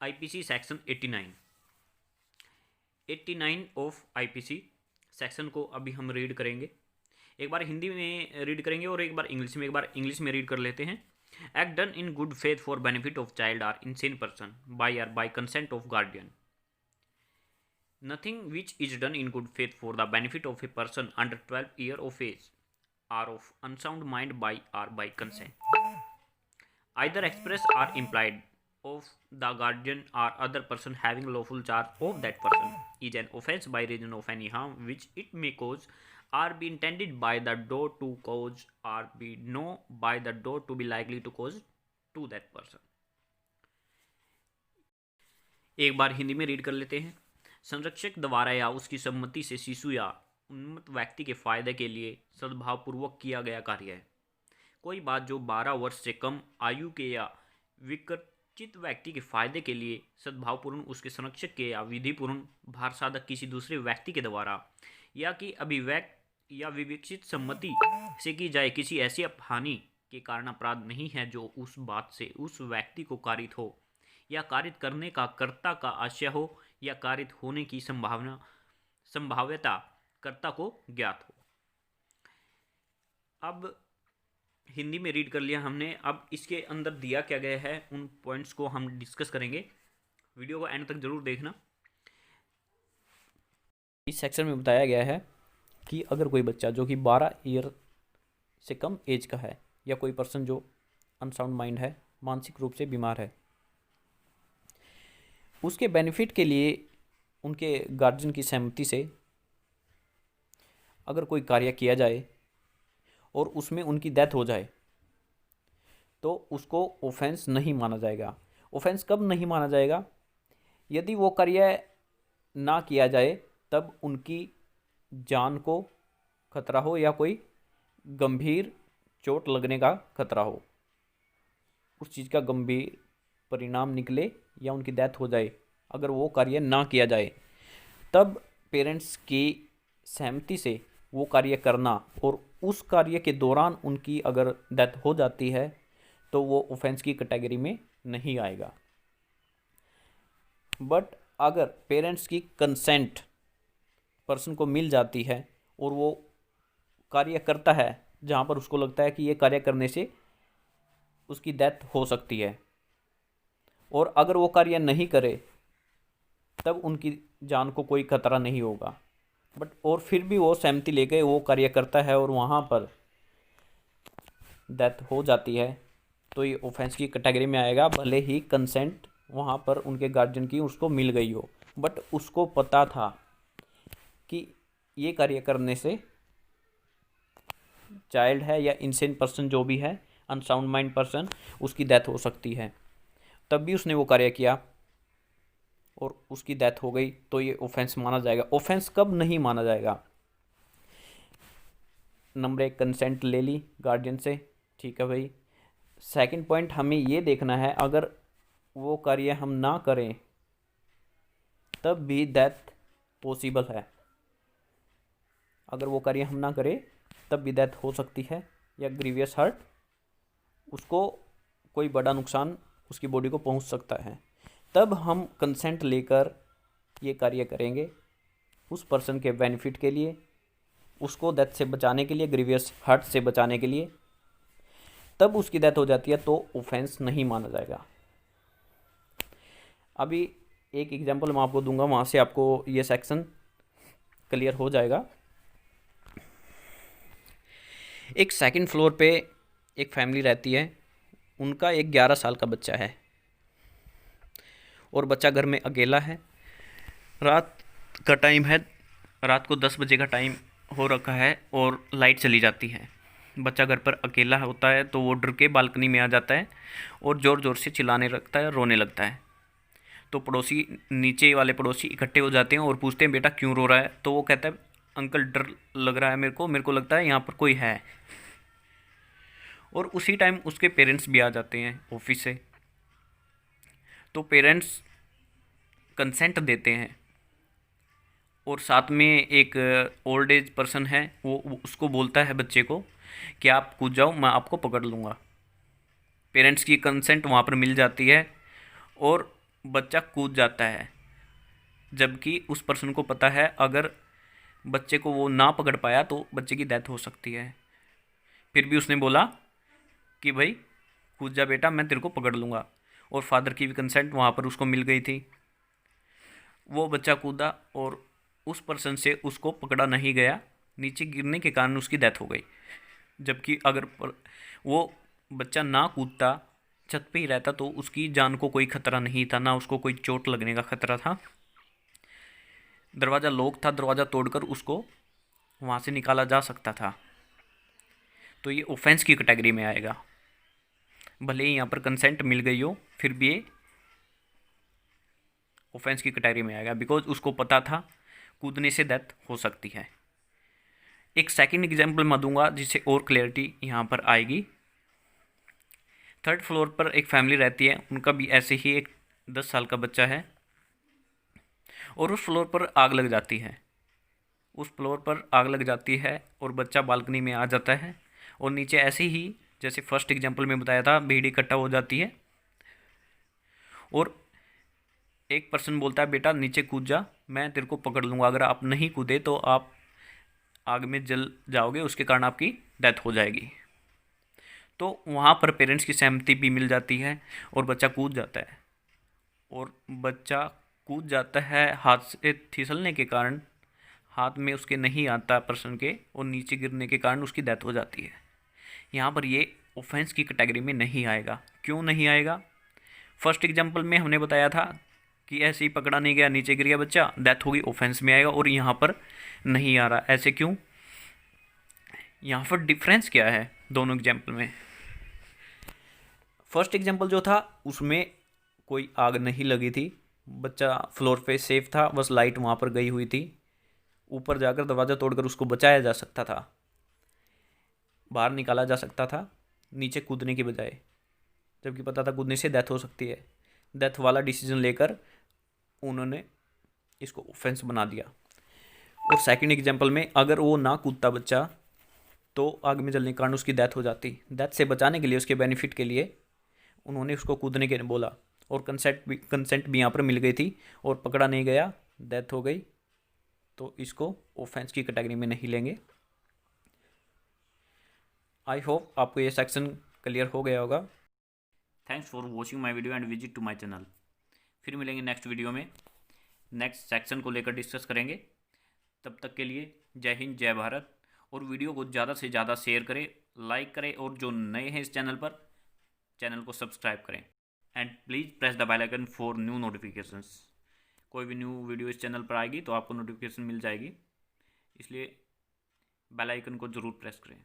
IPC section 89 of IPC section को अभी हम रीड करेंगे। एक बार हिंदी में रीड करेंगे और एक बार इंग्लिश में। एक बार इंग्लिश में रीड कर लेते हैं। Act done in good faith for benefit of child or insane person by consent of guardian. Nothing which is done in good faith for the benefit of a person under 12 years of age are of unsound mind by or by consent, either express or implied, of the guardian or other person having lawful charge of that person, is an offence by reason of any harm which it may cause or be intended by the doer to cause or be known by the doer to be likely to cause to that person। एक बार हिंदी में read कर लेते हैं। संरक्षक द्वारा या उसकी सम्मति से शिशु या उन्मत्त व्यक्ति के फायदे के लिए सद्भावपूर्वक किया गया कार्य है। कोई बात जो 12 वर्ष से कम आयु के या विकर्चित व्यक्ति के फायदे के लिए सद्भावपूर्ण उसके संरक्षक के या विधिपूर्ण भार साधक किसी दूसरे व्यक्ति के द्वारा या कि अभिव्यक्त या विवेचित सम्मति से की जाए किसी ऐसी हानि के कारण अपराध नहीं है जो उस बात से उस व्यक्ति को कारित हो या कारित करने का कर्ता का आशय हो या कारित होने की संभाव्यता कर्ता को ज्ञात हो। अब हिंदी में रीड कर लिया हमने। अब इसके अंदर दिया क्या गया है उन पॉइंट्स को हम डिस्कस करेंगे। वीडियो को एंड तक जरूर देखना। इस सेक्शन में बताया गया है कि अगर कोई बच्चा जो कि 12 ईयर से कम एज का है या कोई पर्सन जो अनसाउंड माइंड है, मानसिक रूप से बीमार है, उसके बेनिफिट के लिए उनके गार्जियन की सहमति से अगर कोई कार्य किया जाए और उसमें उनकी डेथ हो जाए तो उसको ऑफेंस नहीं माना जाएगा। ऑफेंस कब नहीं माना जाएगा? यदि वो कार्य ना किया जाए तब उनकी जान को खतरा हो या कोई गंभीर चोट लगने का खतरा हो, उस चीज़ का गंभीर परिणाम निकले या उनकी डेथ हो जाए अगर वो कार्य ना किया जाए, तब पेरेंट्स की सहमति से वो कार्य करना और उस कार्य के दौरान उनकी अगर डेथ हो जाती है तो वो ऑफेंस की कैटेगरी में नहीं आएगा। बट अगर पेरेंट्स की कंसेंट पर्सन को मिल जाती है और वो कार्य करता है जहाँ पर उसको लगता है कि ये कार्य करने से उसकी डेथ हो सकती है, और अगर वो कार्य नहीं करे तब उनकी जान को कोई खतरा नहीं होगा, बट और फिर भी वो सहमति लेके वो कार्य करता है और वहाँ पर डेथ हो जाती है तो ये ऑफेंस की कैटेगरी में आएगा, भले ही कंसेंट वहाँ पर उनके गार्जियन की उसको मिल गई हो, बट उसको पता था कि ये कार्य करने से चाइल्ड है या इनसेन पर्सन जो भी है, अनसाउंड माइंड पर्सन, उसकी डेथ हो सकती है, तब भी उसने वो कार्य किया और उसकी डेथ हो गई तो ये ऑफेंस माना जाएगा। ऑफेंस कब नहीं माना जाएगा? नंबर 1 कंसेंट ले ली गार्जियन से, ठीक है भाई। सेकंड पॉइंट हमें ये देखना है अगर वो कार्य हम ना करें तब भी डेथ पॉसिबल है। अगर वो कार्य हम ना करें तब भी डेथ हो सकती है या ग्रीवियस हर्ट, उसको कोई बड़ा नुकसान उसकी बॉडी को पहुंच सकता है, तब हम कंसेंट लेकर ये कार्य करेंगे उस पर्सन के बेनिफिट के लिए, उसको डेथ से बचाने के लिए, ग्रीवियस हर्ट से बचाने के लिए। तब उसकी डेथ हो जाती है तो ऑफेंस नहीं माना जाएगा। अभी एक एग्जांपल मैं आपको दूंगा, वहाँ से आपको ये सेक्शन क्लियर हो जाएगा। एक सेकंड फ्लोर पे एक फैमिली रहती है, उनका एक 11 साल का बच्चा है और बच्चा घर में अकेला है। रात का टाइम है, रात को 10 बजे का टाइम हो रखा है और लाइट चली जाती है। बच्चा घर पर अकेला होता है तो वो डर के बालकनी में आ जाता है और ज़ोर ज़ोर से चिल्लाने लगता है, रोने लगता है। तो पड़ोसी, नीचे वाले पड़ोसी इकट्ठे हो जाते हैं और पूछते हैं बेटा क्यों रो रहा है? तो वो कहता है अंकल डर लग रहा है मेरे को लगता है यहाँ पर कोई है। और उसी टाइम उसके पेरेंट्स भी आ जाते हैं ऑफिस से, तो पेरेंट्स कंसेंट देते हैं और साथ में एक ओल्ड एज पर्सन है, वो उसको बोलता है बच्चे को कि आप कूद जाओ, मैं आपको पकड़ लूँगा। पेरेंट्स की कंसेंट वहाँ पर मिल जाती है और बच्चा कूद जाता है, जबकि उस पर्सन को पता है अगर बच्चे को वो ना पकड़ पाया तो बच्चे की डेथ हो सकती है। फिर भी उसने बोला कि भाई कूद जा बेटा, मैं तेरे को पकड़ लूँगा। और फादर की भी कंसेंट वहाँ पर उसको मिल गई थी। वो बच्चा कूदा और उस पर्सन से उसको पकड़ा नहीं गया, नीचे गिरने के कारण उसकी डेथ हो गई। जबकि अगर वो बच्चा ना कूदता, छत पे ही रहता, तो उसकी जान को कोई खतरा नहीं था, ना उसको कोई चोट लगने का खतरा था। दरवाज़ा लॉक था, दरवाज़ा तोड़कर उसको वहाँ से निकाला जा सकता था। तो ये ऑफेंस की कैटेगरी में आएगा। भले ही यहाँ पर कंसेंट मिल गई हो, फिर भी ये ऑफेंस की कैटेगरी में आएगा, बिकॉज उसको पता था कूदने से डेथ हो सकती है। एक सेकंड एग्जांपल मैं दूंगा जिससे और क्लैरिटी यहाँ पर आएगी। 3rd फ्लोर पर एक फैमिली रहती है, उनका भी ऐसे ही एक 10 साल का बच्चा है और उस फ्लोर पर आग लग जाती है। उस फ्लोर पर आग लग जाती है और बच्चा बालकनी में आ जाता है और नीचे ऐसे ही जैसे फर्स्ट एग्जांपल में बताया था भीड़ इकट्ठा हो जाती है और एक पर्सन बोलता है बेटा नीचे कूद जा, मैं तेरे को पकड़ लूँगा, अगर आप नहीं कूदे तो आप आग में जल जाओगे, उसके कारण आपकी डेथ हो जाएगी। तो वहाँ पर पेरेंट्स की सहमति भी मिल जाती है और बच्चा कूद जाता है। और बच्चा कूद जाता है, हाथ से फिसलने के कारण हाथ में उसके नहीं आता पर्सन के, और नीचे गिरने के कारण उसकी डेथ हो जाती है। यहाँ पर ये ऑफेंस की कैटेगरी में नहीं आएगा। क्यों नहीं आएगा? फर्स्ट एग्जांपल में हमने बताया था कि ऐसे ही पकड़ा नहीं गया, नीचे गिर गया बच्चा, डेथ हो गई, ऑफेंस में आएगा, और यहाँ पर नहीं आ रहा। ऐसे क्यों? यहाँ पर डिफरेंस क्या है दोनों एग्जाम्पल में? फर्स्ट एग्जाम्पल जो था उसमें कोई आग नहीं लगी थी, बच्चा फ्लोर पे सेफ था, बस लाइट वहाँ पर गई हुई थी, ऊपर जाकर दरवाज़ा तोड़कर उसको बचाया जा सकता था, बाहर निकाला जा सकता था नीचे कूदने के बजाय, जबकि पता था कूदने से डेथ हो सकती है। डेथ वाला डिसीजन लेकर उन्होंने इसको ऑफेंस बना दिया। और सेकंड एग्जांपल में अगर वो ना कूदता बच्चा तो आग में जलने के कारण उसकी डेथ हो जाती। डेथ से बचाने के लिए, उसके बेनिफिट के लिए उन्होंने उसको कूदने के बोला, और कंसेंट भी यहाँ पर मिल गई थी और पकड़ा नहीं गया, डेथ हो गई, तो इसको ऑफेंस की कैटेगरी में नहीं लेंगे। आई होप आपको ये सेक्शन क्लियर हो गया होगा। Thanks for watching my video and visit to my channel. फिर मिलेंगे नेक्स्ट वीडियो में, नेक्स्ट सेक्शन को लेकर डिस्कस करेंगे। तब तक के लिए जय हिंद, जय भारत। और वीडियो को ज़्यादा से ज़्यादा शेयर करें, लाइक करें, और जो नए हैं इस चैनल पर, चैनल को सब्सक्राइब करें। And please press the bell icon for new notifications. कोई भी न्यू वीडियो इस चैनल पर आएगी तो आपको नोटिफिकेशन मिल जाएगी, इसलिए बेल आइकन को ज़रूर प्रेस करें।